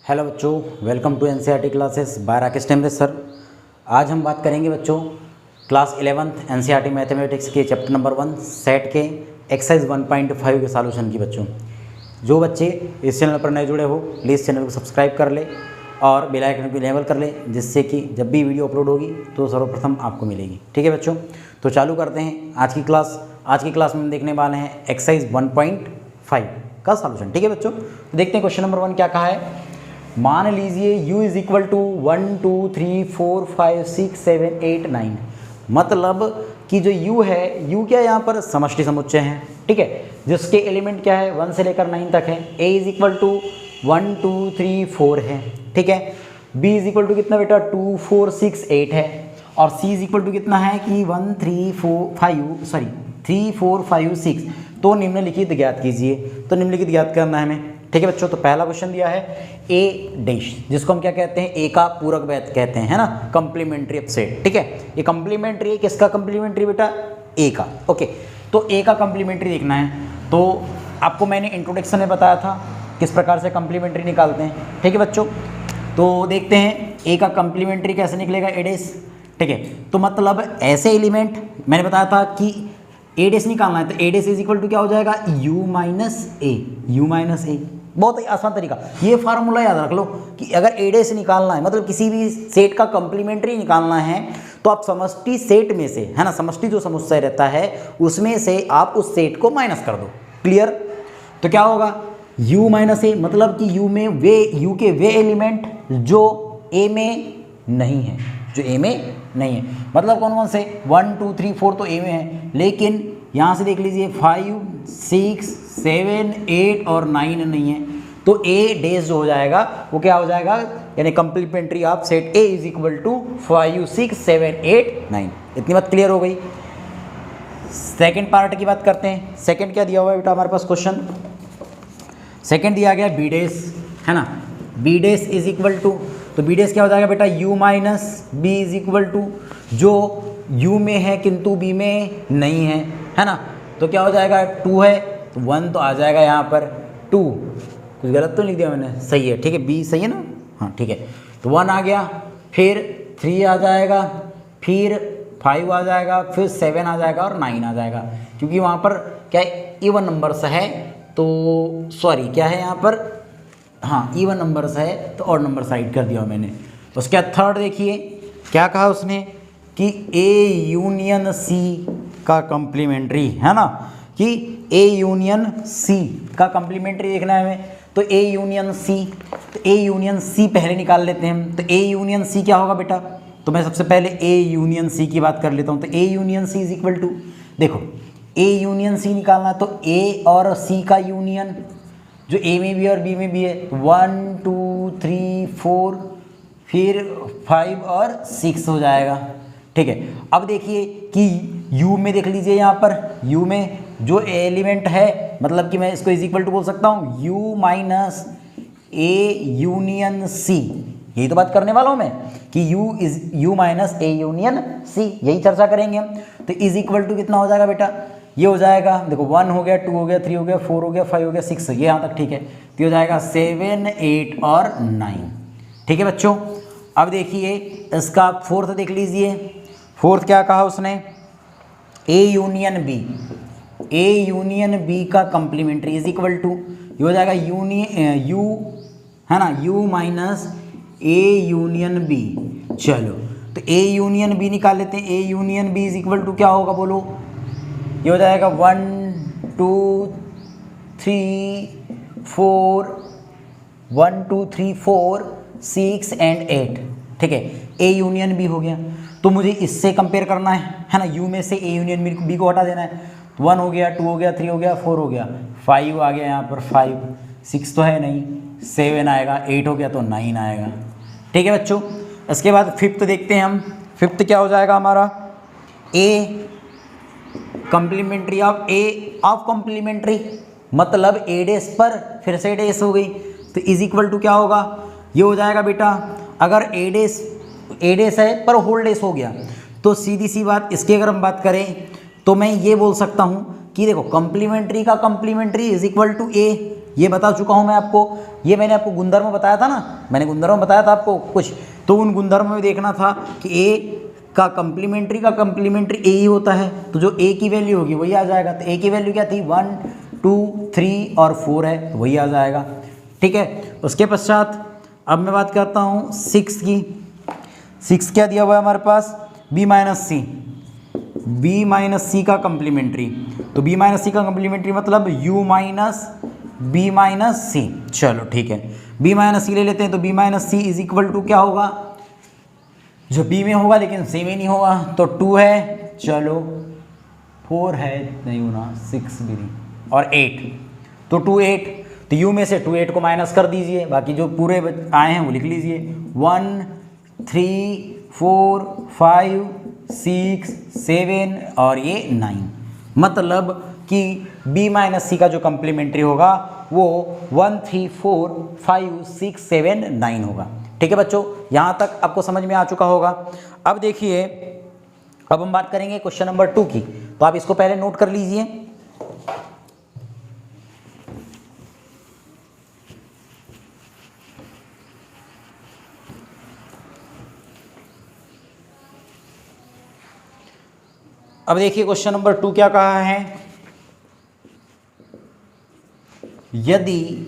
Hello बच्चों, welcome to NCERT classes by Rakesh Temre sir. आज हम बात करेंगे बच्चों क्लास 11th एनसीईआरटी मैथमेटिक्स के चैप्टर नंबर 1 सेट के एक्सरसाइज 1.5 के सॉल्यूशन की। बच्चों जो बच्चे इस चैनल पर नए जुड़े हो प्लीज़ चैनल को सब्सक्राइब कर ले और बेल आइकन को इनेबल कर ले, जिससे कि जब भी वीडियो अपलोड होगी तो सर्वप्रथम आपको मिलेगी। ठीक है बच्चों, तो चालू करते हैं आज की क्लास। आज की क्लास में हम देखने वाले हैं एक्सरसाइज 1.5 का सॉल्यूशन। ठीक है बच्चों, तो देखते हैं क्वेश्चन नंबर 1 क्या कहा है। मान लीजिए u इज इक्वल टू 1 2 3 4 5 6 7 8 9, मतलब कि जो u है, u क्या यहाँ पर समष्टि समुच्चय है। ठीक है, जिसके एलिमेंट क्या है 1 से लेकर 9 तक है। a इज इक्वल टू 1 2 3 4 है। ठीक है, b इज इक्वल टू कितना बेटा 2 4 6 8 है, और c इज इक्वल टू कितना है कि 3 4 5 6। तो निम्नलिखित ज्ञात कीजिए। तो निम्नलिखित ज्ञात करना है हमें। ठीक है बच्चों, तो पहला क्वेश्चन दिया है ए डैश, जिसको हम क्या कहते हैं, ए का पूरक वैध कहते हैं, है ना, कंप्लीमेंट्री अपसेट। ठीक है, ये कंप्लीमेंट्री है, किसका कंप्लीमेंट्री बेटा, ए का। ओके, तो ए का कंप्लीमेंट्री देखना है। तो आपको मैंने इंट्रोडक्शन में बताया था किस प्रकार से कंप्लीमेंट्री निकालते हैं। ठीक है बच्चों, तो देखते हैं ए का कंप्लीमेंट्री कैसे निकलेगा, ए डैश। ठीक है, तो मतलब ऐसे एलिमेंट मैंने बताया था कि ए डैश निकालना है, तो ए डैश इज इक्वल टू क्या हो जाएगा, यू माइनस ए। बहुत ही आसान तरीका, ये फार्मूला याद रख लो कि अगर ए डैश निकालना है, मतलब किसी भी सेट का कंप्लीमेंट्री निकालना है, तो आप समष्टि सेट में से, है ना, समष्टि जो समुच्चय रहता है उसमें से आप उस सेट को माइनस कर दो। क्लियर? तो क्या होगा, u माइनस ए, मतलब कि u के वे एलिमेंट जो a में नहीं है, मतलब कौन कौन से 1 2 3 4 तो a में है, लेकिन यहाँ से देख लीजिए 5 6 7 8 और 9 नहीं है। तो a डैश जो हो जाएगा वो क्या हो जाएगा, यानी complementary of set a is equal to 5 6 7 8 9। इतनी बात क्लियर हो गई। सेकंड पार्ट की बात करते हैं। सेकंड क्या दिया हुआ है बेटा हमारे पास क्वेश्चन, सेकंड दिया गया बी डैश, है ना, B dash is equal to, तो बी डैश क्या हो जाएगा बेटा, u minus B is equal to, जो u में है किंतु b में नहीं है ना, तो क्या हो जाएगा, 2 है तो 1 तो आ जाएगा यहाँ पर 2। कुछ गलत तो नहीं लिख दिया मैंने, सही है। ठीक है, b सही है ना, हाँ ठीक है, तो 1 आ गया, फिर 3 आ जाएगा, फिर 5 आ जाएगा, फिर 7 आ जाएगा और 9 आ जाएगा। क्योंकि वहाँ पर क्या इवन नंबर्स है, तो सॉरी क्या है यहाँ पर, हाँ इवन नंबर्स है, तो और नंबर साइड कर दिया मैंने। उसके बाद थर्ड देखिए क्या कहा उसने कि ए यूनियन सी का कंप्लीमेंट्री, है ना, कि ए यूनियन सी का कंप्लीमेंट्री देखना है हमें। तो ए यूनियन सी, तो ए यूनियन सी पहले निकाल लेते हैं हम। तो ए यूनियन सी क्या होगा बेटा, तो मैं सबसे पहले ए यूनियन सी की बात कर लेता हूँ। तो A union C is equal to, देखो ए यूनियन सी निकालना, तो ए और सी का यूनियन जो ए में भी है और बी में भी है, 1 2 3 4 फिर 5 और 6 हो जाएगा। ठीक है, अब देखिए कि u में देख लीजिए, यहाँ पर u में जो एलिमेंट है, मतलब कि मैं इसको इज इक्वल टू बोल सकता हूँ u minus A union C. यही तो बात करने वाला हूँ मैं कि u minus A union C, यही चर्चा करेंगे हम। तो इज इक्वल टू कितना हो जाएगा बेटा, ये हो जाएगा, देखो 1 हो गया, 2 हो गया, 3 हो गया, 4 हो गया, 5 हो गया, 6 ये यहाँ तक ठीक है। तो हो जाएगा 7 8 और 9। ठीक है बच्चों, अब देखिए इसका फोर्थ देख लीजिए। फोर्थ क्या कहा उसने, ए यूनियन बी का कंप्लीमेंट्री इज इक्वल टू, ये हो जाएगा यू, है ना, u minus A union B. चलो तो ए यूनियन बी निकाल लेते हैं। A union B is equal to क्या होगा बोलो, ये हो जाएगा 1 2 3 4 1 2 3 4 6 एंड 8। ठीक है, ए यूनियन बी हो गया, तो मुझे इससे कंपेयर करना है ना, यू में से ए यूनियन बी को हटा देना है। 1 हो गया, 2 हो गया, 3 हो गया, 4 हो गया, 5 आ गया यहाँ पर 5, 6 तो है नहीं, 7 आएगा, 8 हो गया तो 9 आएगा। ठीक है बच्चों, इसके बाद फिफ्थ देखते हैं हम। फिफ्थ क्या हो जाएगा हमारा, a complementary of a of complementary, मतलब ए डैश पर फिर से डैश हो गई, तो इज इक्वल टू क्या होगा, ये हो जाएगा बेटा, अगर ए डैश है पर होल डैश हो गया, तो सीधी सी बात इसकी अगर हम बात करें तो मैं ये बोल सकता हूँ कि देखो कंप्लीमेंट्री का कंप्लीमेंट्री इज इक्वल टू ए, ये बता चुका हूँ मैं आपको। ये मैंने आपको गुणधर्म बताया था ना, मैंने गुणधर्म बताया था आपको कुछ, तो उन गुणधर्म में देखना था कि ए का कंप्लीमेंट्री ए ही होता है, तो जो ए की वैल्यू होगी वही आ जाएगा। तो ए की वैल्यू क्या थी, 1 2 3 और 4 है, तो वही आ जाएगा। ठीक है, उसके पश्चात अब मैं बात करता हूँ 6 की। 6 क्या दिया हुआ है हमारे पास, बी माइनस सी का कंप्लीमेंट्री। तो बी माइनस सी का कंप्लीमेंट्री मतलब यू माइनस बी माइनस सी। चलो ठीक है, बी माइनस सी ले लेते हैं। तो B minus C is equal to क्या होगा, जो बी में होगा लेकिन सी में नहीं होगा, तो 2 है, चलो 4 है, नहीं होना 6 भी नहीं, और 8, तो 2 8। तो यू में से 2 8 को माइनस कर दीजिए, बाकी जो पूरे आए हैं वो लिख लीजिए। 1 3 4 5 6 7 और ये 9, मतलब कि b माइनस सी का जो कंप्लीमेंट्री होगा वो 1 3 4 5 6 7 9 होगा। ठीक है बच्चों, यहाँ तक आपको समझ में आ चुका होगा। अब देखिए, अब हम बात करेंगे क्वेश्चन नंबर 2 की, तो आप इसको पहले नोट कर लीजिए। अब देखिए क्वेश्चन नंबर 2 क्या कहा है, यदि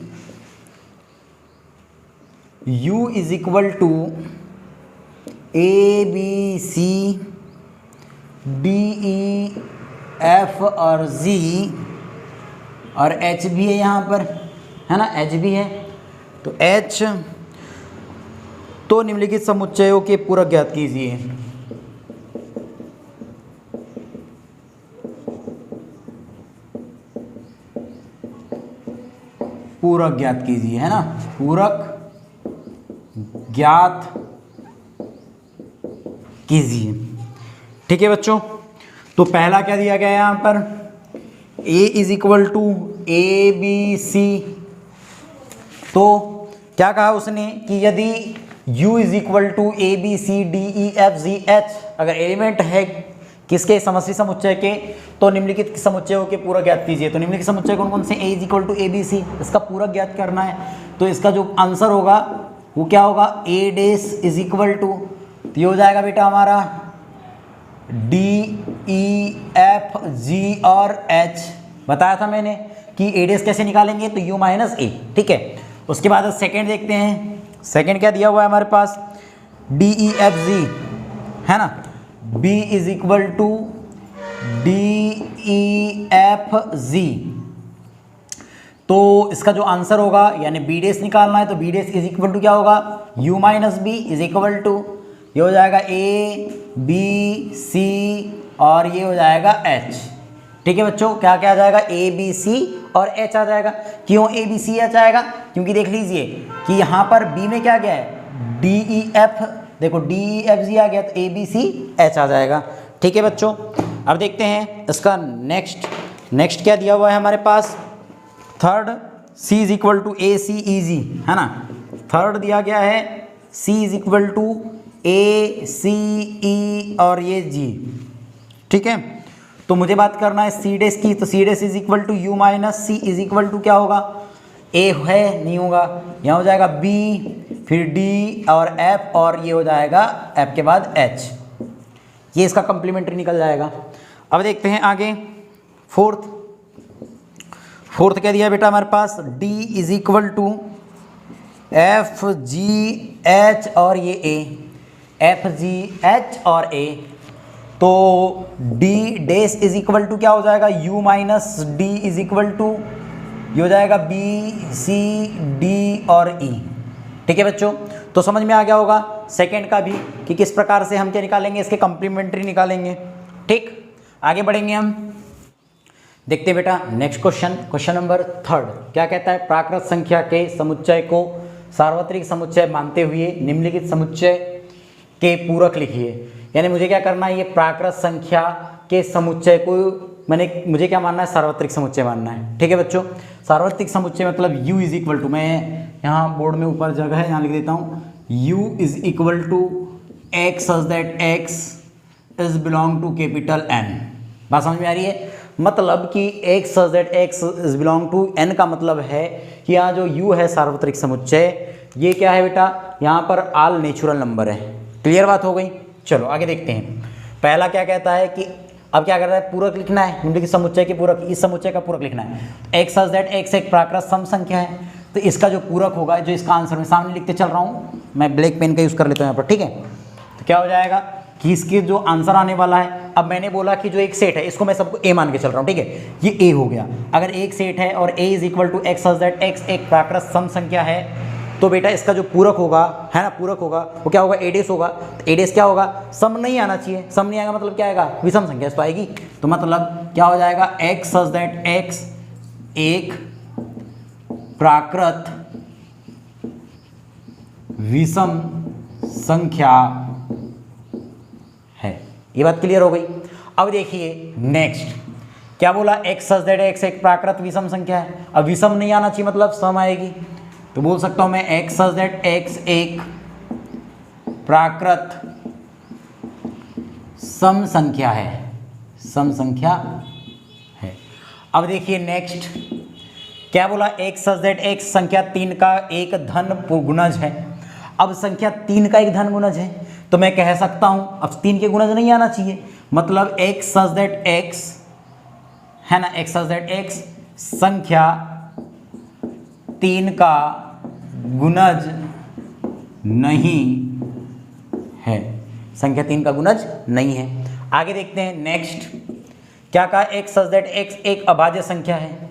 u is equal to A B C D E F और जी और h भी है यहाँ पर, है ना, h भी है, तो h, तो निम्नलिखित समुच्चयों के पूरक ज्ञात कीजिए। पूरक ज्ञात कीजिए, है ना, पूरक ज्ञात कीजिए। ठीक है बच्चों, तो पहला क्या दिया गया है यहाँ पर, a is equal to A B C. तो क्या कहा उसने कि यदि u is equal to A B C D E F G H अगर एलिमेंट है किसके, समष्टि समुच्चय के, तो निम्नलिखित समुच्चयों के पूरक ज्ञात कीजिए। तो निम्नलिखित समुच्चय कौन कौन से, a is equal to A B C, इसका पूरक ज्ञात करना है। तो इसका जो आंसर होगा वो क्या होगा, a dash is equal to, तो ये हो जाएगा बेटा हमारा डी ई एफ जी और h। बताया था मैंने कि a डैश कैसे निकालेंगे, तो u माइनस ए। ठीक है, उसके बाद सेकेंड देखते हैं। सेकेंड क्या दिया हुआ है हमारे पास, डी ई एफ जी, है ना, b is equal to D E F G. तो इसका जो आंसर होगा यानी b डैश निकालना है, तो b dash is equal to क्या होगा, u minus B is equal to, ये हो जाएगा a b c और ये हो जाएगा h। ठीक है बच्चों, क्या क्या आ जाएगा, a b c और h आ जाएगा। क्यों a b c h आएगा, क्योंकि देख लीजिए कि यहाँ पर b में क्या गया है, d e f, देखो डी ई एफ जी आ गया, तो ए बी सी एच आ जाएगा। ठीक है बच्चों, अब देखते हैं इसका नेक्स्ट क्या दिया हुआ है हमारे पास, third C is equal to A C E G, है ना, थर्ड दिया गया है C is equal to A C E और ये जी। ठीक है, तो मुझे बात करना है सी डैश की, तो C dash is equal to U minus C is equal to क्या होगा, ए है, नहीं होगा, यहाँ हो जाएगा बी, फिर डी और एफ और ये हो जाएगा एफ के बाद एच, ये इसका कंप्लीमेंट्री निकल जाएगा। अब देखते हैं आगे फोर्थ क्या दिया बेटा हमारे पास, D is equal to F G H और ये ए, एफ जी एच और ए, तो D dash is equal to क्या हो जाएगा, U minus D is equal to, ये हो जाएगा बी सी डी और ई। ठीक है बच्चों, तो समझ में आ गया होगा सेकंड का भी कि किस प्रकार से हम क्या निकालेंगे, इसके कंप्लीमेंट्री निकालेंगे। ठीक, आगे बढ़ेंगे हम, देखते बेटा नेक्स्ट क्वेश्चन नंबर 3 क्या कहता है, प्राकृत संख्या के समुच्चय को सार्वत्रिक समुच्चय मानते हुए निम्नलिखित समुच्चय के पूरक लिखिए। यानी मुझे क्या करना है, ये प्राकृत संख्या के समुच्चय को मुझे क्या मानना है, सार्वत्रिक समुच्चय मानना है। ठीक है बच्चों, सार्वत्रिक समुच्चय मतलब u इज इक्वल टू, मैं यहाँ बोर्ड में ऊपर जगह है यहाँ लिख देता हूँ, u is equal to x such that x is belong to capital N। बात समझ में आ रही है। मतलब कि x such that x is belong to n का मतलब है कि यहाँ जो u है सार्वत्रिक समुच्चय, ये क्या है बेटा, यहाँ पर ऑल नेचुरल नंबर है। क्लियर बात हो गई। चलो आगे देखते हैं। पहला क्या कहता है कि अब क्या करता है, पूरक लिखना है, निम्नलिखित समुच्चय के पूरक, इस समुच्चय का पूरक लिखना है। x सच दैट x एक प्राकृत सम संख्या है, तो इसका जो पूरक होगा, जो इसका आंसर मैं सामने लिखते चल रहा हूँ, मैं ब्लैक पेन का यूज़ कर लेता हूँ यहाँ पर, ठीक है। तो क्या हो जाएगा कि इसके जो आंसर आने वाला है, अब मैंने बोला कि जो एक सेट है इसको मैं सबको a मान के चल रहा हूँ, ठीक है, ये a हो गया। अगर एक सेट है और a is equal to x such that x एक प्राकृत सम संख्या है, तो बेटा इसका जो पूरक होगा, है ना, पूरक होगा वो क्या होगा, a डैश होगा। तो a डैश क्या होगा, सम नहीं आना चाहिए, सम नहीं आएगा मतलब क्या आएगा, विषम संख्या तो आएगी। तो मतलब क्या हो जाएगा, x सच दैट x एक प्राकृत विषम संख्या है। ये बात क्लियर हो गई। अब देखिए नेक्स्ट क्या बोला, x सच दैट x एक प्राकृत विषम संख्या है। अब विषम नहीं आना चाहिए मतलब सम आएगी, तो बोल सकता हूं मैं x सच दैट x एक प्राकृत सम संख्या है, सम संख्या है। अब देखिए नेक्स्ट क्या बोला, x सच दैट x संख्या 3 का एक धन गुणज है। अब संख्या 3 का एक धन गुणज है, तो मैं कह सकता हूं, अब 3 के गुणज नहीं आना चाहिए, मतलब x सच दैट x है ना, x सच दैट x संख्या 3 का गुणज नहीं है, संख्या 3 का गुणज नहीं है। आगे देखते हैं नेक्स्ट क्या कहा, x सच दैट x एक अभाज्य संख्या है।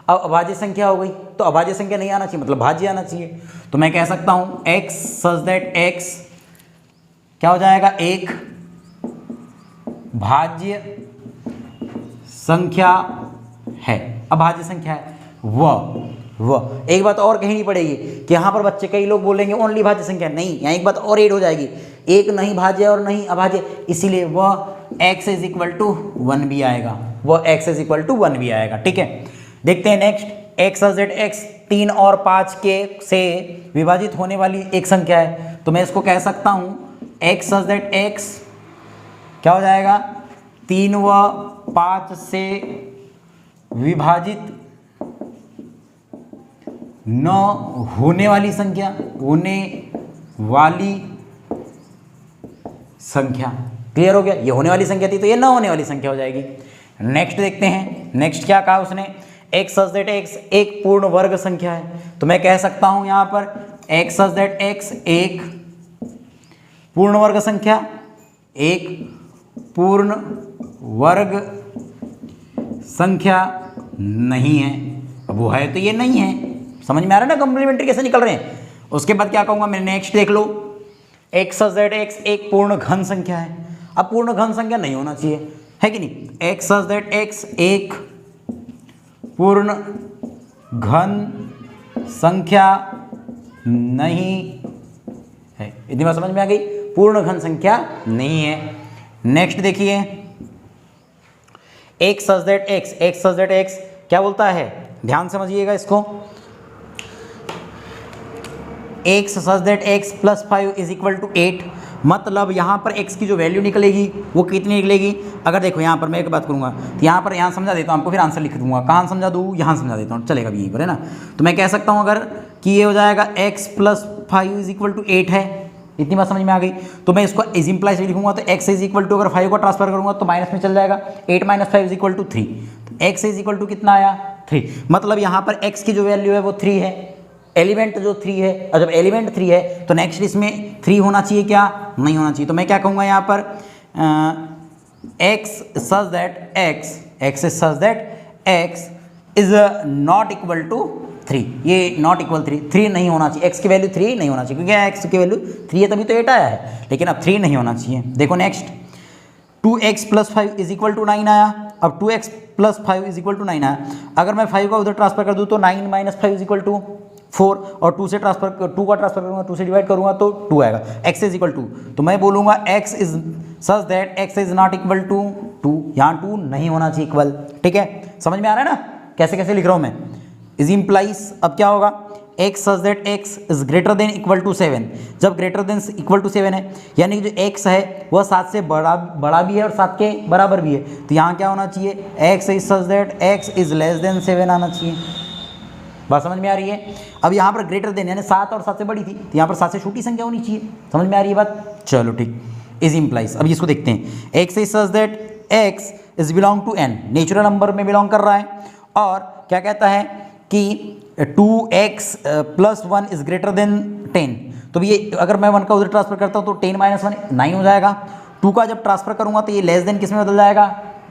अब अभाज्य संख्या हो गई, तो अभाज्य संख्या नहीं आना चाहिए मतलब भाज्य आना चाहिए, तो मैं कह सकता हूं x सच दैट x क्या हो जाएगा, एक भाज्य संख्या है, अभाज्य संख्या है। वह एक बात और कहनी पड़ेगी कि यहाँ पर बच्चे कई लोग बोलेंगे ओनली भाज्य संख्या, नहीं, यहाँ एक बात और ऐड हो जाएगी, एक नहीं भाज्य और नहीं अभाज्य, इसीलिए वह x इज इक्वल टू 1 भी आएगा, वह x इज इक्वल टू 1 भी आएगा, ठीक है। देखते हैं next, x such that x 3 और 5 के से विभाजित होने वाली एक संख्या है, तो मैं इसको कह सकता हूँ x सच दैट x क्या हो जाएगा, 3 व 5 से विभाजित न होने वाली संख्या, होने वाली संख्या। क्लियर हो गया, ये होने वाली संख्या थी तो ये न होने वाली संख्या हो जाएगी। नेक्स्ट देखते हैं, नेक्स्ट क्या कहा उसने, x सच दैट x एक पूर्ण वर्ग संख्या है, तो मैं कह सकता हूं यहां पर x सच दैट x एक पूर्ण वर्ग संख्या, एक पूर्ण वर्ग संख्या नहीं है। अब वो है तो ये नहीं है, समझ में आ रहा है ना, कॉम्प्लीमेंट्री कैसे निकल रहे हैं। उसके बाद क्या कहूंगा मैं, नेक्स्ट देख लो, x सच दैट x एक पूर्ण घन संख्या है। अब पूर्ण घन संख्या नहीं होना चाहिए, है कि नहीं, x सच दैट x एक पूर्ण घन संख्या नहीं है। इतनी बात समझ में आ गई, पूर्ण घन संख्या नहीं है। नेक्स्ट देखिए, x सच दैट x क्या बोलता है, ध्यान समझिएगा इसको, x such that x plus 5 is equal to 8, मतलब यहाँ पर x की जो वैल्यू निकलेगी वो कितनी निकलेगी। अगर देखो यहाँ पर मैं एक बात करूँगा, तो यहाँ पर यहाँ समझा देता हूँ आपको, फिर आंसर लिख दूंगा, कहाँ समझा दूँ, यहाँ समझा देता हूँ, चलेगा भी यहीं पर, है ना। तो मैं कह सकता हूँ अगर कि ये हो जाएगा x plus 5 is equal to 8 है, इतनी बात समझ में आ गई। तो मैं इसको इज इम्प्लाई से लिखूंगा, तो x इज इक्वल टू, अगर 5 को ट्रांसफर करूँगा तो माइनस में चल जाएगा, 8 माइनस 5 इज इक्वल टू 3, तो x इज इक्वल टू कितना आया, 3, मतलब यहाँ पर x की जो वैल्यू है वो 3 है, एलिमेंट जो 3 है, और जब एलिमेंट 3 है तो नेक्स्ट इसमें 3 होना चाहिए क्या, नहीं होना चाहिए। तो मैं क्या कहूँगा यहाँ पर x such that x is not equal to 3, ये नॉट इक्वल 3 नहीं होना चाहिए, x की वैल्यू 3 नहीं होना चाहिए, क्योंकि x की वैल्यू 3 है तभी तो 8 आया है, लेकिन अब 3 नहीं होना चाहिए। देखो next, 2x plus 5 is equal to 9 आया, अब 2x plus 5 is equal to 9 आया, अगर मैं 5 का उधर ट्रांसफर कर दूँ तो 9 माइनस 5 इज इक्वल टू 4, और 2 का ट्रांसफर करूँगा, 2 से डिवाइड करूँगा तो 2 आएगा, x इज इक्वल टू, तो मैं बोलूँगा x is such that x is not equal to 2, यहाँ 2 नहीं होना चाहिए इक्वल, ठीक है। समझ में आ रहा है ना कैसे कैसे लिख रहा हूँ मैं, इज इम्प्लाइज। अब क्या होगा, x such that x is greater than equal to 7, जब ग्रेटर देन इक्वल टू 7 है यानी कि जो x है वह 7 से बड़ा भी है और 7 के बराबर भी है, तो यहाँ क्या होना चाहिए, x is such that x is less than 7 आना चाहिए। बात समझ में आ रही है। अब यहाँ पर ग्रेटर देन यानी 7 और 7 से बड़ी थी, तो यहाँ पर 7 से छोटी संख्या होनी चाहिए। समझ में आ रही है बात, चलो ठीक, इज इम्प्लाइज। अब इसको देखते हैं, x is such that x is belong to n, natural number में बिलोंग कर रहा है, और क्या कहता है कि 2x plus 1 is greater then 10, तो ये अगर मैं 1 का उधर ट्रांसफर करता हूँ तो 10 माइनस 1 9 हो जाएगा। 2 का जब ट्रांसफर करूँगा तो ये लेस देन किस में बदल जाएगा,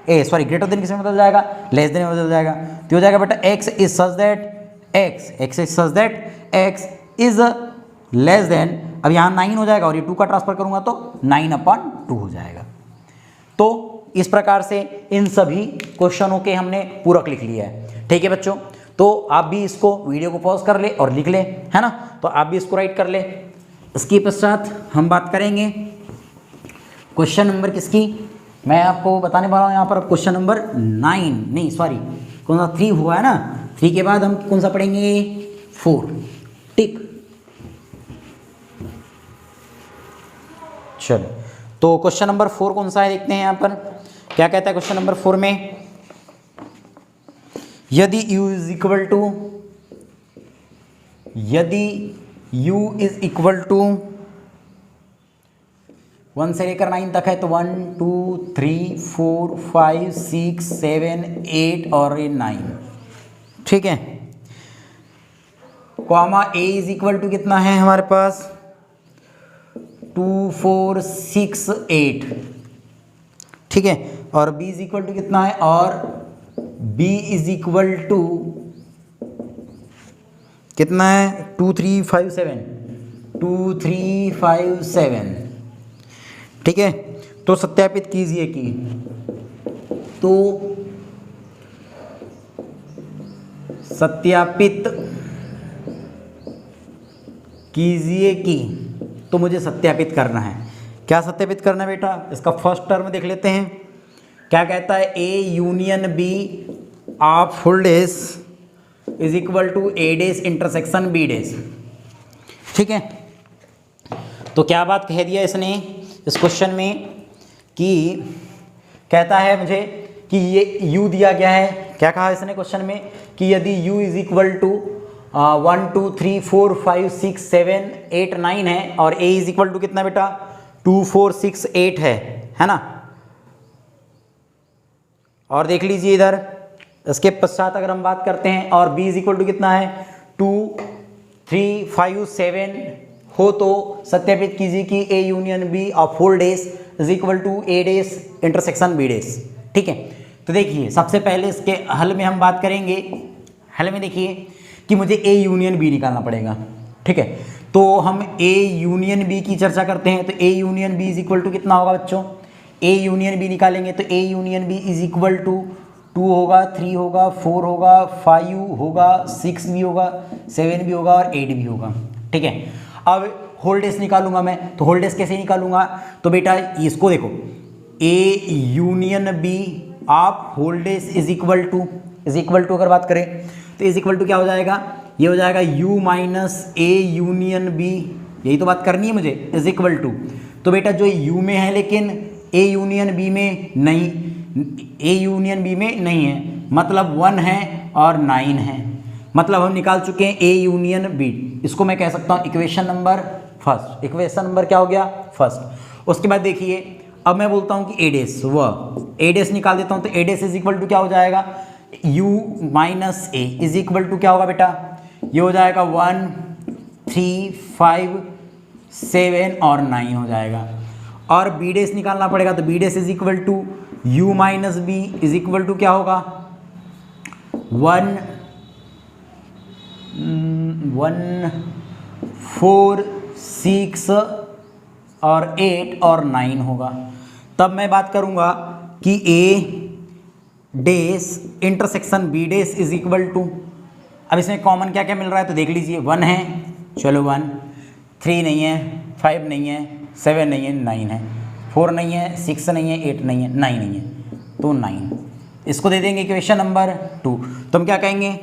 ग्रेटर देन किस में बदल जाएगा, लेस देन में बदल जाएगा। तो हो जाएगा बेटा x is such that x is such that x is less than, अब यहाँ 9 हो जाएगा और ये 2 का ट्रांसफर करूँगा तो 9/2 हो जाएगा। तो इस प्रकार से इन सभी क्वेश्चनों के हमने पूरक लिख लिया है। ठीक है बच्चों, तो आप भी इसको वीडियो को पॉज कर ले और लिख ले, है ना, तो आप भी इसको राइट कर ले। इसके पश्चात हम बात करेंगे क्वेश्चन नंबर किसकी, मैं आपको बताने वाला हूँ यहाँ पर क्वेश्चन नंबर 9, नहीं सॉरी कौन सा 3 हुआ है ना, 3 के बाद हम कौन सा पढ़ेंगे 4। ठीक, चलो तो क्वेश्चन नंबर 4 कौन सा है देखते हैं। यहाँ पर क्या कहता है क्वेश्चन नंबर 4 में, यदि u इज इक्वल टू 1 से लेकर 9 तक है, तो 1 2 3 4 5 6 7 8 और 9, ठीक है, comma a is equal to कितना है हमारे पास 2 4 6 8, ठीक है, और b इज इक्वल टू कितना है, और b इज इक्वल टू कितना है 2 3 5 7, 2 3 5 7, ठीक है। तो सत्यापित कीजिए कि, तो सत्यापित कीजिए कि, तो मुझे सत्यापित करना है। क्या सत्यापित करना है बेटा, इसका फर्स्ट टर्म देख लेते हैं। क्या कहता है, A union B of full dash is equal to A dash intersection B dash, ठीक है। तो क्या बात कह दिया इसने इस क्वेश्चन में कि कहता है मुझे कि ये u दिया गया है, क्या कहा इसने क्वेश्चन में कि यदि u इज इक्वल टू 1 2 3 4 5 6 7 8 9 है और a इज इक्वल टू कितना बेटा 2 4 6 8 है ना। और देख लीजिए इधर इसके पश्चात अगर हम बात करते हैं और b इज इक्वल टू कितना है 2 3 5 7 हो, तो सत्यापित कीजिए कि a union b of whole dash is equal to a dash intersection b dash, ठीक है। तो देखिए सबसे पहले इसके हल में हम बात करेंगे। हल में देखिए कि मुझे a यूनियन b निकालना पड़ेगा, ठीक है। तो हम a यूनियन b की चर्चा करते हैं, तो a union b is equal to कितना होगा बच्चों, a यूनियन b निकालेंगे तो a union b is equal to 2 होगा, 3 होगा, 4 होगा, 5 होगा, 6 भी होगा, 7 भी होगा और 8 भी होगा, ठीक है। अब होल डेज निकालूंगा मैं, तो होल डेज कैसे निकालूंगा, तो बेटा इसको देखो a union b of whole dash is equal to अगर बात करें तो इज इक्वल टू क्या हो जाएगा, ये हो जाएगा u minus a union b, यही तो बात करनी है मुझे, इज इक्वल टू, तो बेटा जो u में है लेकिन a यूनियन b में नहीं, a यूनियन b में नहीं है, मतलब 1 है और 9 है, मतलब हम निकाल चुके हैं a यूनियन b। इसको मैं कह सकता हूँ equation number first, equation number क्या हो गया फर्स्ट। उसके बाद देखिए अब मैं बोलता हूँ कि a डेस, वह a डेस निकाल देता हूँ, तो a dash is equal to क्या हो जाएगा u minus a is equal to क्या होगा बेटा, ये हो जाएगा 1 3 5 7 और 9 हो जाएगा। और b डेस निकालना पड़ेगा, तो b dash is equal to u minus b is equal to क्या होगा 1 4 6 और 8 और 9 होगा। तब मैं बात करूंगा कि a dash intersection b dash is equal to, अब इसमें कॉमन क्या क्या मिल रहा है तो देख लीजिए 1 है, चलो 1, 3 नहीं है, 5 नहीं है, 7 नहीं है, 9 है, 4 नहीं है, 6 नहीं है, 8 नहीं है, 9 नहीं है, तो 9 इसको दे देंगे इक्वेशन नंबर 2। तो हम क्या कहेंगे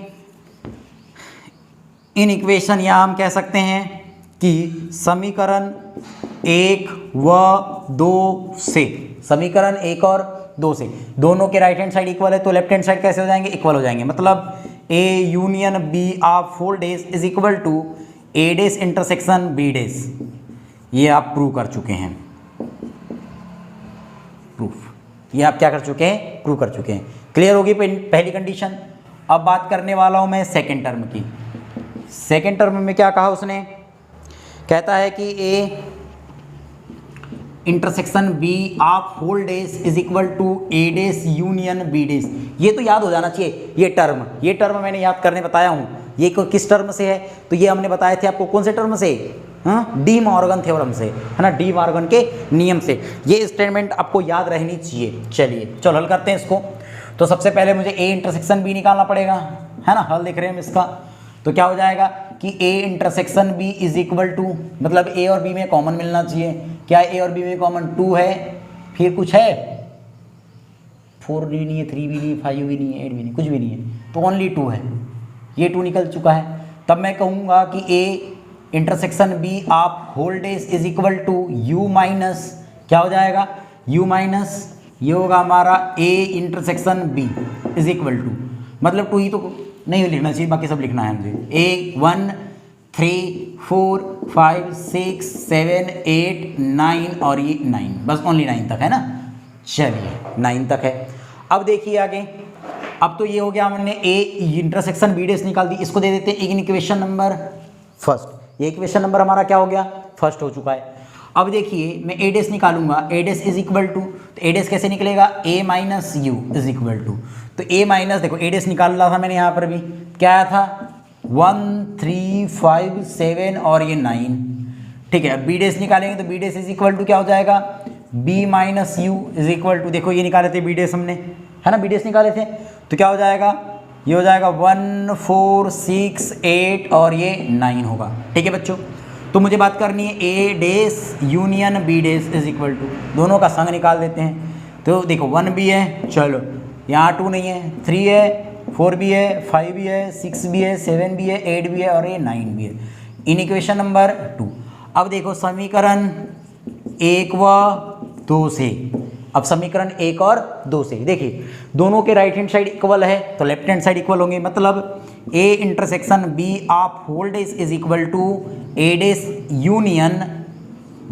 इन इक्वेशन या हम कह सकते हैं कि समीकरण 1 व 2 से, समीकरण 1 और 2 से दोनों के राइट हैंड साइड इक्वल है तो लेफ्ट हैंड साइड कैसे हो जाएंगे, इक्वल हो जाएंगे। मतलब A union B of 4 dash is equal to A dash intersection B dash. ये आप प्रूव कर चुके हैं, प्रूफ ये आप क्या कर चुके हैं, प्रूव कर चुके हैं। क्लियर होगी पहली कंडीशन। अब बात करने वाला हूं मैं सेकेंड टर्म की। सेकेंड टर्म में क्या कहा उसने, कहता है कि A intersection B of whole dash is equal to A dash union B dash. ये तो याद हो जाना चाहिए, ये टर्म मैंने याद करने बताया हूँ। ये किस टर्म से है, तो ये हमने बताए थे आपको कौन से टर्म से, हाँ, डी मॉर्गन थ्योरम से, है ना, डी मॉर्गन के नियम से। ये स्टेटमेंट आपको याद रहनी चाहिए। चलिए चलो हल करते हैं इसको। तो सबसे पहले मुझे ए इंटरसेक्शन बी निकालना पड़ेगा, है ना। हल देख रहे हैं हम इसका, तो क्या हो जाएगा कि A intersection B is equal to, मतलब ए और बी में कॉमन मिलना चाहिए। क्या ए और बी में कॉमन 2 है, फिर कुछ है 4 भी नहीं है, 3 भी नहीं है, 5 भी नहीं है, 8 भी नहीं, कुछ भी नहीं है, तो ओनली 2 है। ये 2 निकल चुका है। तब मैं कहूँगा कि A intersection B of whole dash is equal to U minus, क्या हो जाएगा, यू माइनस, ये होगा हमारा A intersection B is equal to, मतलब 2 ही तो नहीं लिखना चाहिए, बाकी सब लिखना है मुझे। ए 1 3 4 5 6 7 8 9 और ये 9, बस ओनली 9 तक है ना। चलिए 9 तक है। अब देखिए आगे, अब तो ये हो गया, हमने ए इंटरसेक्शन बी डेज निकाल दी। इसको दे देते हैं इक्वेशन नंबर फर्स्ट। ये इक्वेशन नंबर हमारा क्या हो गया, फर्स्ट हो चुका है। अब देखिए मैं ए डेस निकालूंगा, A dash is equal to, तो ए डेस कैसे निकलेगा, A minus U is equal to, तो ए माइनस, देखो ए डेस निकाल रहा था मैंने यहाँ पर भी, क्या आया था 1 3 5 7 और ये 9, ठीक है। अब बी डेस निकालेंगे तो B dash is equal to क्या हो जाएगा, B minus U is equal to, देखो ये निकाले थे बी डेस हमने, है ना, बी डेस निकाले थे, तो क्या हो जाएगा, ये हो जाएगा 1 4 6 8 और ये 9 होगा, ठीक है बच्चों। तो मुझे बात करनी है A dash union B dash is equal to, दोनों का संग निकाल देते हैं। तो देखो 1 भी है, चलो यहाँ 2 नहीं है, 3 है, 4 भी है, 5 भी है, 6 भी है, 7 भी है, 8 भी है और ये 9 भी है, इन इक्वेशन नंबर 2। अब देखो समीकरण 1 व 2 से, अब समीकरण 1 और 2 से देखिए दोनों के राइट हैंड साइड इक्वल है तो लेफ्ट हैंड साइड इक्वल होंगे, मतलब A intersection B of whole dash is equal to A dash union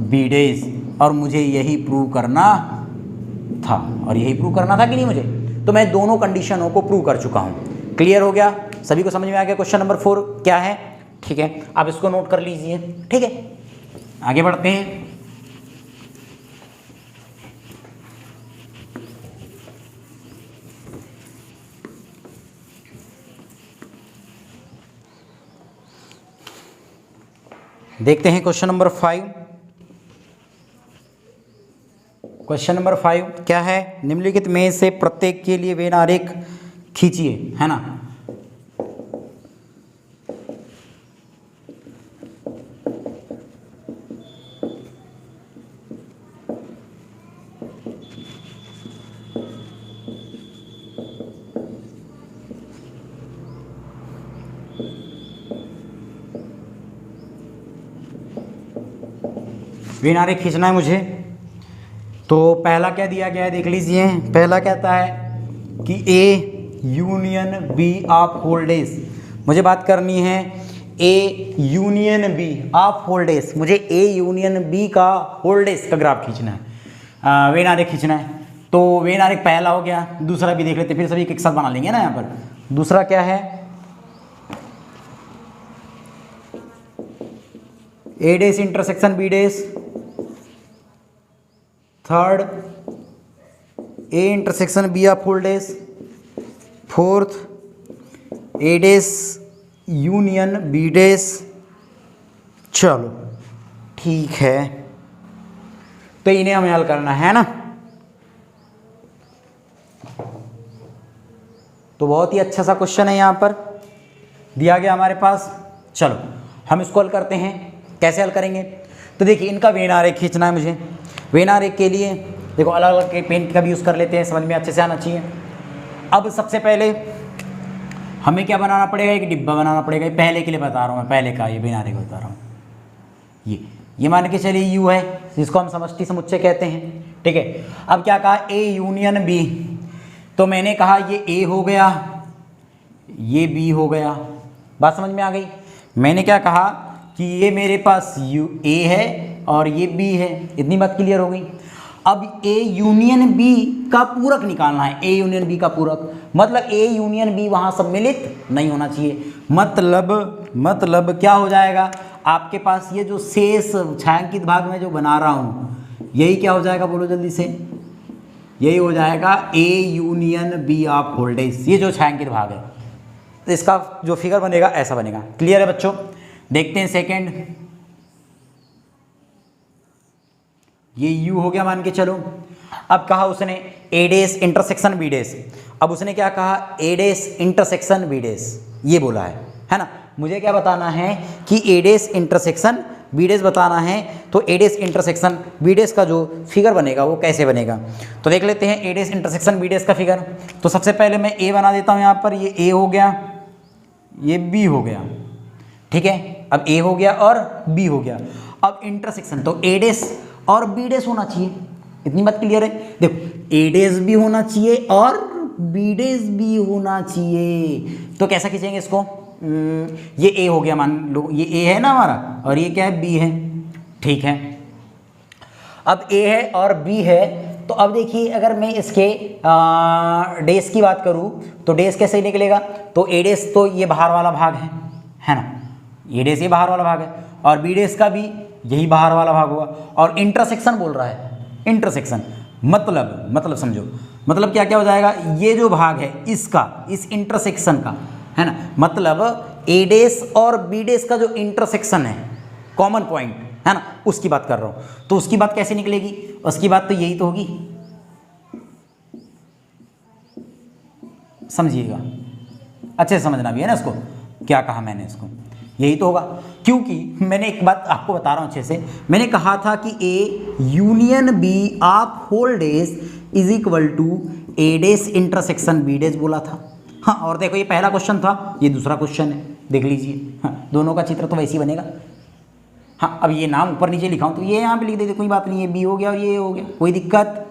B dash, और मुझे यही प्रूव करना था, और यही प्रूव करना था कि नहीं मुझे, तो मैं दोनों कंडीशनों को प्रूव कर चुका हूँ। क्लियर हो गया, सभी को समझ में आ गया क्वेश्चन नंबर 4 क्या है, ठीक है। आप इसको नोट कर लीजिए, ठीक है, आगे बढ़ते हैं। देखते हैं क्वेश्चन नंबर 5। क्वेश्चन नंबर 5 क्या है, निम्नलिखित में से प्रत्येक के लिए वेन आरेख खींचिए, है ना। वेन आरेख खींचना है मुझे। तो पहला क्या दिया गया है देख लीजिए, पहला कहता है कि A union B of whole dash, मुझे बात करनी है A union B of whole dash, मुझे ए यूनियन बी का होल डेज का ग्राफ खींचना है, वेन आरेख खींचना है। तो वेन आरेख पहला हो गया, दूसरा भी देख लेते फिर सभी एक साथ बना लेंगे ना। यहाँ पर दूसरा क्या है, A dash intersection B dash, third A intersection B of whole dash, fourth A dash union B dash. चलो ठीक है, तो इन्हें हमें हल करना है ना। तो बहुत ही अच्छा सा क्वेश्चन है यहाँ पर दिया गया हमारे पास। चलो हम इसको हल करते हैं। कैसे हल करेंगे, तो देखिए इनका वेन आरेख खींचना है मुझे। वेन आरेख के लिए देखो अलग अलग पेन का भी यूज़ कर लेते हैं, समझ में अच्छे से आना चाहिए। अब सबसे पहले हमें क्या बनाना पड़ेगा, एक डिब्बा बनाना पड़ेगा। ये पहले के लिए बता रहा हूँ मैं, पहले का ये बिनारे का बता रहा हूँ। ये मान के चलिए यू है, जिसको हम समष्टि समुच्चय कहते हैं, ठीक है। अब क्या कहा, ए यूनियन बी, तो मैंने कहा ये ए हो गया, ये बी हो गया। बात समझ में आ गई। मैंने क्या कहा कि ये मेरे पास यू ए है और ये बी है, इतनी बात क्लियर हो गई। अब ए यूनियन बी का पूरक निकालना है, ए यूनियन बी का पूरक, मतलब ए यूनियन बी वहाँ सम्मिलित नहीं होना चाहिए। मतलब क्या हो जाएगा, आपके पास ये जो शेष छायांकित भाग में जो बना रहा हूँ, यही क्या हो जाएगा, बोलो जल्दी से, यही हो जाएगा ए यूनियन बी ऑफ होल्डेज, ये जो छायांकित भाग है। तो इसका जो फिगर बनेगा ऐसा बनेगा। क्लियर है बच्चों। देखते हैं सेकंड, ये यू हो गया मान के चलो। अब कहा उसने ए डेस इंटरसेक्शन बी डेस, अब उसने क्या कहा, ए डेस इंटरसेक्शन बी डेस, ये बोला है ना। मुझे क्या बताना है कि ए डेस इंटरसेक्शन बी डेस बताना है, तो ए डेस इंटरसेक्शन बी डेस का जो फिगर बनेगा वो कैसे बनेगा, तो देख लेते हैं ए डेस इंटरसेक्शन बी डेस का फिगर। तो सबसे पहले मैं ए बना देता हूँ यहाँ पर, ये ए हो गया, ये बी हो गया, ठीक है। अब ए हो गया और बी हो गया। अब इंटरसेक्शन, तो ए डेस और बी डेस होना चाहिए, इतनी बात क्लियर है। देखो ए डेस भी होना चाहिए और बी डेस भी होना चाहिए। तो कैसा खींचेंगे इसको, ये ए हो गया मान लो, ये ए है ना हमारा, और ये क्या है, बी है, ठीक है। अब ए है और बी है, तो अब देखिए अगर मैं इसके डेस की बात करूँ तो डेस कैसे निकलेगा, तो ए डेस तो ये बाहर वाला भाग है ना, ए डेस ये बाहर वाला भाग है, और बी डेस का भी यही बाहर वाला भाग होगा। और इंटरसेक्शन बोल रहा है, इंटरसेक्शन मतलब समझो, मतलब क्या क्या हो जाएगा, ये जो भाग है इसका, इस इंटरसेक्शन का, है ना, मतलब ए डेस और बी डेस का जो इंटरसेक्शन है, कॉमन पॉइंट है ना, उसकी बात कर रहा हूं। तो उसकी बात कैसे निकलेगी, उसकी बात तो यही तो होगी, समझिएगा, अच्छे से समझना भी है ना इसको, क्या कहा मैंने इसको, यही तो होगा। क्योंकि मैंने एक बात आपको बता रहा हूं अच्छे से, मैंने कहा था कि A union B of whole dash is equal to A dash intersection B dash बोला था। हाँ, और देखो ये पहला क्वेश्चन था, ये दूसरा क्वेश्चन है, देख लीजिए। हाँ, दोनों का चित्र तो वैसे ही बनेगा। हाँ, अब ये नाम ऊपर नीचे लिखा हूं तो ये यहाँ पे लिख देते, कोई बात नहीं है, बी हो गया और ये हो गया, कोई दिक्कत।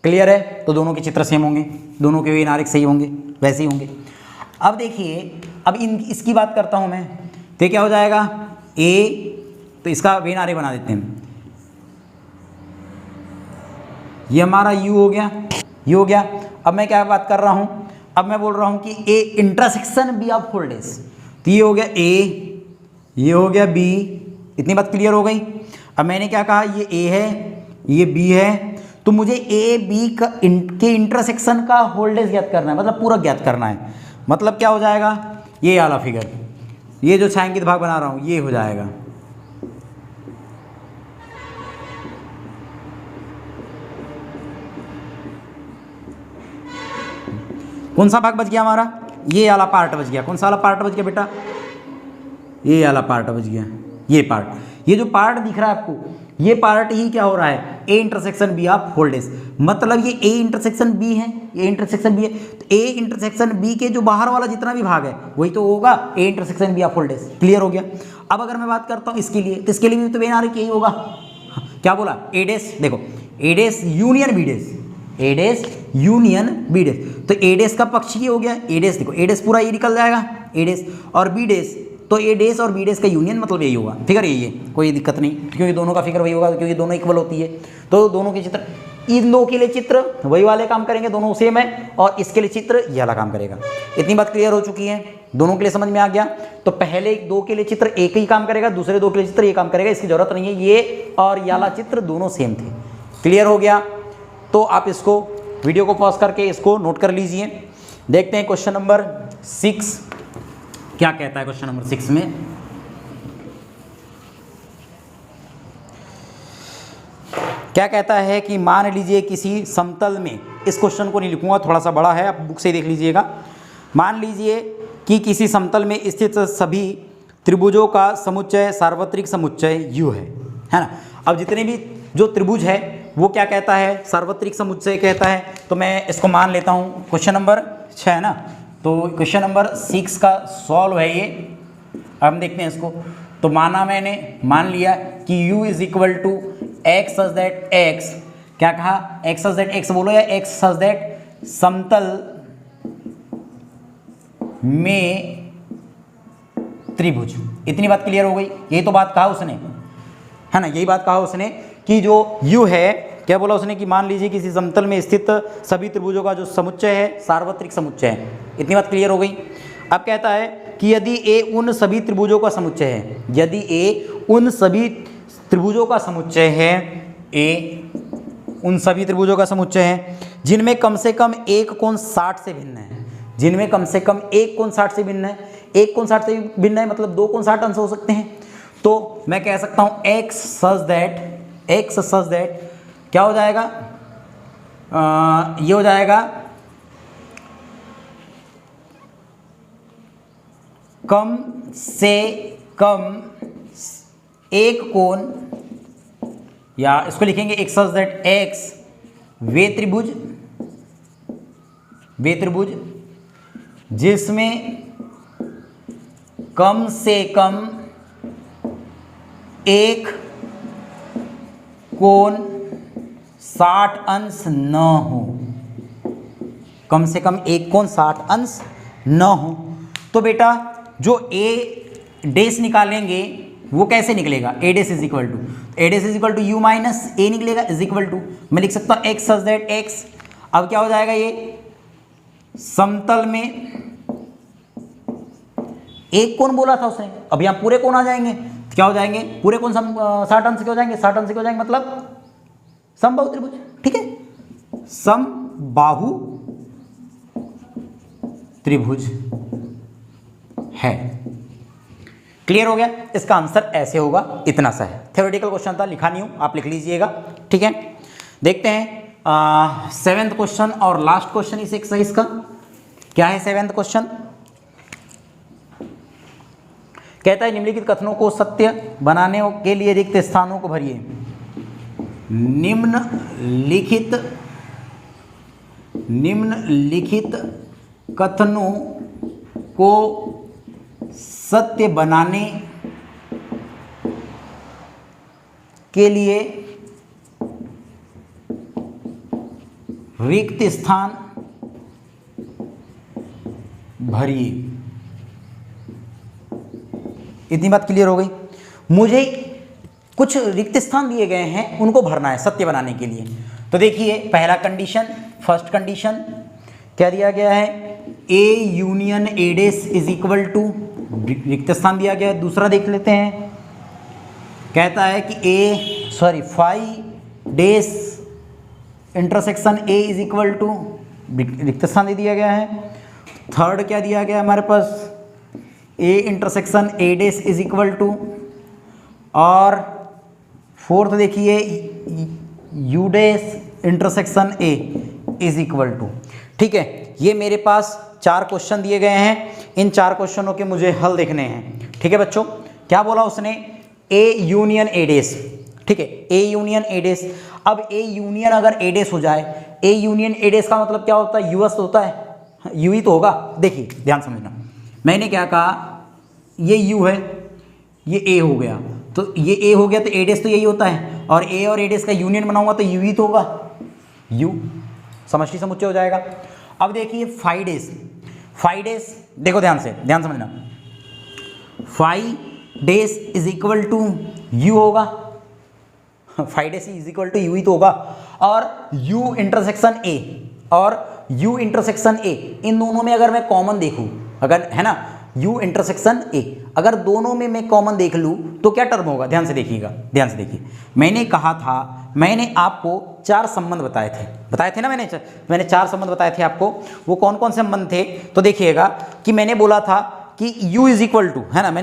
क्लियर है, तो दोनों के चित्र सेम होंगे, दोनों के वे नारिक सही होंगे, वैसे ही होंगे। अब देखिए, अब इसकी बात करता हूं मैं, तो क्या हो जाएगा, ए, तो इसका वे नारे बना देते हैं, ये हमारा यू हो गया, यू हो गया। अब मैं क्या बात कर रहा हूं, अब मैं बोल रहा हूं कि A intersection B of whole dash, तो ये हो गया ए, ये हो गया बी, इतनी बात क्लियर हो गई। अब मैंने क्या कहा, ये ए है, ये बी है, तो मुझे ए बी के इंटरसेक्शन का होल डेस ज्ञात करना है, मतलब पूरा ज्ञात करना है। मतलब क्या हो जाएगा, ये वाला फिगर, ये जो छायांकित भाग बना रहा हूं ये हो जाएगा। कौन सा भाग बच गया हमारा, ये वाला पार्ट बच गया। कौन सा वाला पार्ट बच गया बेटा, ये वाला पार्ट बच गया, ये पार्ट, ये जो पार्ट दिख रहा है आपको, ये पार्ट ही क्या हो रहा है, A intersection B of whole dash, मतलब ये ए इंटरसेक्शन बी है, ये इंटरसेक्शन बी है, तो ए इंटरसेक्शन बी के जो बाहर वाला जितना भी भाग है वही तो होगा A intersection B of whole dash. Clear हो गया। अब अगर मैं बात करता हूँ इसके लिए, तो इसके लिए भी तो बेनारिक यही होगा। क्या बोला, ए डेस, देखो ए डेस यूनियन बी डेस, ए डेस यूनियन बी डेस, तो ए डेस का पक्ष ये हो गया, ए डेस, देखो ए डेस पूरा ये निकल जाएगा, ए डेस और बी डेस, तो ए डेस और बी डेस का यूनियन मतलब यही होगा, फिगर यही है, कोई दिक्कत नहीं, क्योंकि दोनों का फिगर वही होगा, क्योंकि दोनों इक्वल होती है। तो दोनों के चित्र, इन दो के लिए चित्र वही वाले काम करेंगे, दोनों सेम है, और इसके लिए चित्र ये वाला काम करेगा। इतनी बात क्लियर हो चुकी है, दोनों के लिए समझ में आ गया। तो पहले दो के लिए चित्र एक ही काम करेगा, दूसरे दो के लिए चित्र ये काम करेगा, इसकी जरूरत नहीं है, ये और ये वाला चित्र दोनों सेम थे। क्लियर हो गया। तो आप इसको वीडियो को पॉज करके इसको नोट कर लीजिए। देखते हैं क्वेश्चन नंबर 6 क्या कहता है। क्वेश्चन नंबर 6 में क्या कहता है कि मान लीजिए किसी समतल में, इस क्वेश्चन को नहीं लिखूंगा, थोड़ा सा बड़ा है, आप बुक से ही देख लीजिएगा। मान लीजिए कि किसी समतल में स्थित सभी त्रिभुजों का समुच्चय सार्वत्रिक समुच्चय U है ना। अब जितने भी जो त्रिभुज है वो क्या कहता है, सार्वत्रिक समुच्चय कहता है। तो मैं इसको मान लेता हूँ, क्वेश्चन नंबर 6 है ना, तो क्वेश्चन नंबर 6 का सॉल्व है ये। अब हम देखते हैं इसको। तो मैंने मान लिया कि u is equal to x such that x, क्या कहा, एक्स सच दैट एक्स बोलो या एक्स सच दैट समतल में त्रिभुज। इतनी बात क्लियर हो गई। यही तो बात कहा उसने, है ना, यही बात कहा उसने कि जो u है, क्या बोला उसने कि मान लीजिए किसी समतल में स्थित सभी त्रिभुजों का जो समुच्चय है सार्वत्रिक समुच्चय है। इतनी बात क्लियर हो गई। अब कहता है कि यदि a उन सभी त्रिभुजों का समुच्चय है, यदि a उन सभी त्रिभुजों का समुच्चय है, a उन सभी त्रिभुजों का समुच्चय है जिनमें कम से कम एक कोण 60 से भिन्न है, जिनमें कम से कम एक कोण 60 से भिन्न है। एक कोण 60 से भिन्न है मतलब दो कोण 60 अंश हो सकते हैं। तो मैं कह सकता हूं x सच दैट क्या हो जाएगा, ये हो जाएगा कम से कम एक कोण, या इसको लिखेंगे x सच दैट x वे त्रिभुज जिसमें कम से कम एक कोण 60 अंश न हो, कम से कम एक कोण 60 अंश न हो। तो बेटा जो a डैश निकालेंगे वो कैसे निकलेगा, a dash is equal to u minus a निकलेगा, इज इक्वल टू मैं लिख सकता हूँ x सच दैट x। अब क्या हो जाएगा, ये समतल में एक कोण बोला था उसने, अब यहाँ पूरे कोण आ जाएंगे, तो क्या हो जाएंगे, पूरे कोण 60 अंश के हो जाएंगे, 60 अंश के हो जाएंगे मतलब समबाहु त्रिभुज। ठीक है, समबाहु त्रिभुज है। क्लियर हो गया। इसका आंसर ऐसे होगा, इतना सा है। थ्योरेटिकल क्वेश्चन था, लिखा नहीं हूं, आप लिख लीजिएगा। ठीक है, देखते हैं 7th क्वेश्चन और लास्ट क्वेश्चन इस एक्सरसाइज का। क्या है 7th क्वेश्चन, कहता है निम्नलिखित कथनों को सत्य बनाने के लिए रिक्त स्थानों को भरिए। निम्नलिखित कथनों को सत्य बनाने के लिए रिक्त स्थान भरिए। इतनी बात क्लियर हो गई। मुझे कुछ रिक्त स्थान दिए गए हैं, उनको भरना है सत्य बनाने के लिए। तो देखिए पहला कंडीशन, फर्स्ट कंडीशन क्या दिया गया है, A union A dash is equal to, रिक्त स्थान दिया गया है। दूसरा देख लेते हैं, कहता है कि phi dash intersection A is equal to, रिक्त स्थान दे दिया गया है। थर्ड क्या दिया गया हमारे पास, A intersection A dash is equal to, और फोर्थ देखिए U dash intersection A is equal to. ठीक है, ये मेरे पास 4 क्वेश्चन दिए गए हैं। इन 4 क्वेश्चनों के मुझे हल देखने हैं। ठीक है बच्चों, क्या बोला उसने, A यूनियन A डैश। ठीक है, A यूनियन A डैश। अब A यूनियन अगर A डैश हो जाए, A यूनियन A डैश का मतलब क्या होता है, यूएस तो होता है, यू ही तो होगा। देखिए ध्यान समझना, मैंने क्या कहा, ये U है, ये A हो गया, तो ये A हो गया तो A डैश तो यही होता है, और A और A डैश का यूनियन बनाऊंगा तो U ही तो होगा, U समष्टि समुच्चय हो जाएगा। अब देखिए फाई डैश, देखो ध्यान समझना, phi dash is equal to U होगा, phi dash is equal to U ही तो होगा, और U इंटरसेक्शन A और U इंटरसेक्शन A, इन दोनों में अगर मैं कॉमन देखूं, अगर है ना U इंटरसेक्शन A, अगर दोनों में मैं कॉमन देख लूं तो क्या टर्म होगा, ध्यान से देखिएगा, ध्यान से देखिए। मैंने कहा था, मैंने आपको 4 संबंध बताए थे ना, मैंने 4 संबंध बताए थे आपको। वो कौन कौन से संबंध थे, तो देखिएगा कि मैंने बोला था कि U इज इक्वल टू, है ना,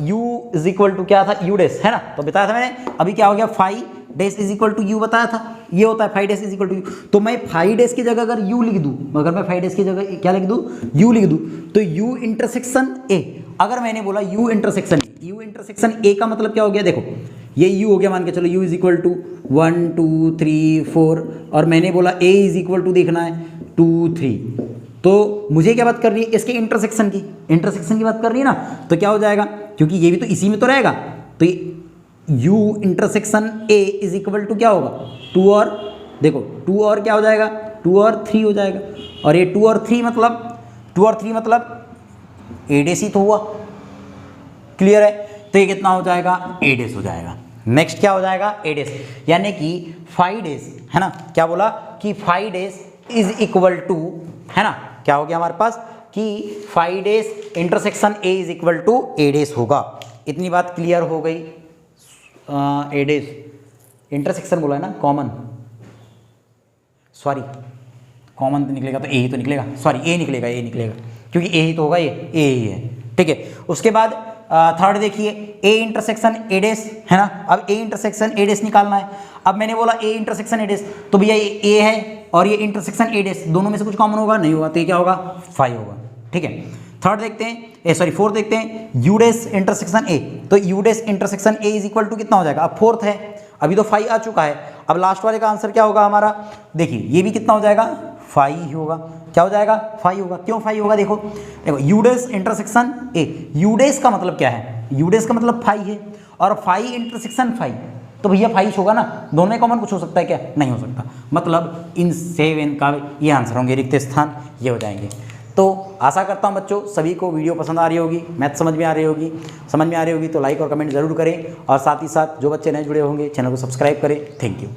U इज इक्वल टू क्या था, U डैश, है ना, तो बताया था मैंने। अभी क्या हो गया, phi dash is equal to U बताया था, ये होता है phi dash is equal to U। तो मैं फाई डैश की जगह अगर U लिख दूं, अगर मैं फाई डैश की जगह क्या लिख दूं, U लिख दूं, तो U इंटरसेक्शन A। अगर मैंने बोला U इंटरसेक्शन A का मतलब क्या हो गया, देखो ये U हो गया, मान के चलो U इज इक्वल टू 1 2 3 4, और मैंने बोला A इज इक्वल टू देखना है 2 3, तो मुझे क्या बात कर रही है, इसके इंटरसेक्शन की बात कर रही है ना, तो क्या हो जाएगा, क्योंकि ये भी तो इसी में तो रहेगा, तो u intersection a is equal to क्या होगा 2 और, देखो 2 और क्या हो जाएगा, 2 और 3 हो जाएगा, और ये 2 और 3 मतलब a डेस ही तो हुआ, क्लियर है। तो ये कितना हो जाएगा, a डेस हो जाएगा। नेक्स्ट क्या हो जाएगा, a डेस, यानी कि 5 डेज है ना, क्या बोला कि 5 डेज इज इक्वल टू, है ना, क्या हो गया हमारे पास कि 5 dash intersection a is equal to a dash होगा। इतनी बात क्लियर हो गई। a डेज इंटरसेक्शन बोला है ना, कॉमन तो निकलेगा, तो a ही तो निकलेगा, a निकलेगा क्योंकि a ही तो होगा, ये a ही है, ठीक है। उसके बाद थर्ड देखिए, a इंटरसेक्शन a डेस है ना, अब a इंटरसेक्शन a डेस निकालना है। अब मैंने बोला a इंटरसेक्शन a डेस, तो भैया ये a है और ये इंटरसेक्शन a डेस, दोनों में से कुछ कॉमन होगा, नहीं होगा, तो ये क्या होगा 5 होगा, ठीक है। थर्ड देखते हैं, फोर्थ देखते हैं, u डेस इंटरसेक्शन a, तो u dash intersection a is equal to कितना हो जाएगा, अब फोर्थ है, अभी तो 5 आ चुका है, अब लास्ट वाले का आंसर क्या होगा हमारा, देखिए ये भी कितना हो जाएगा 5 ही होगा, क्या हो जाएगा 5 होगा। क्यों 5 होगा, देखो u dash intersection a, u dash का मतलब क्या है, u डेस का मतलब 5 है, और 5 इंटरसेक्शन 5, तो भैया 5 होगा ना, दोनों में कॉमन कुछ हो सकता है क्या, नहीं हो सकता, मतलब इन 7 का ये आंसर होंगे, रिक्त स्थान ये हो जाएंगे। तो आशा करता हूँ बच्चों सभी को वीडियो पसंद आ रही होगी, मैथ समझ में आ रही होगी, तो लाइक और कमेंट जरूर करें, और साथ ही साथ जो बच्चे नए जुड़े होंगे चैनल को सब्सक्राइब करें। Thank you.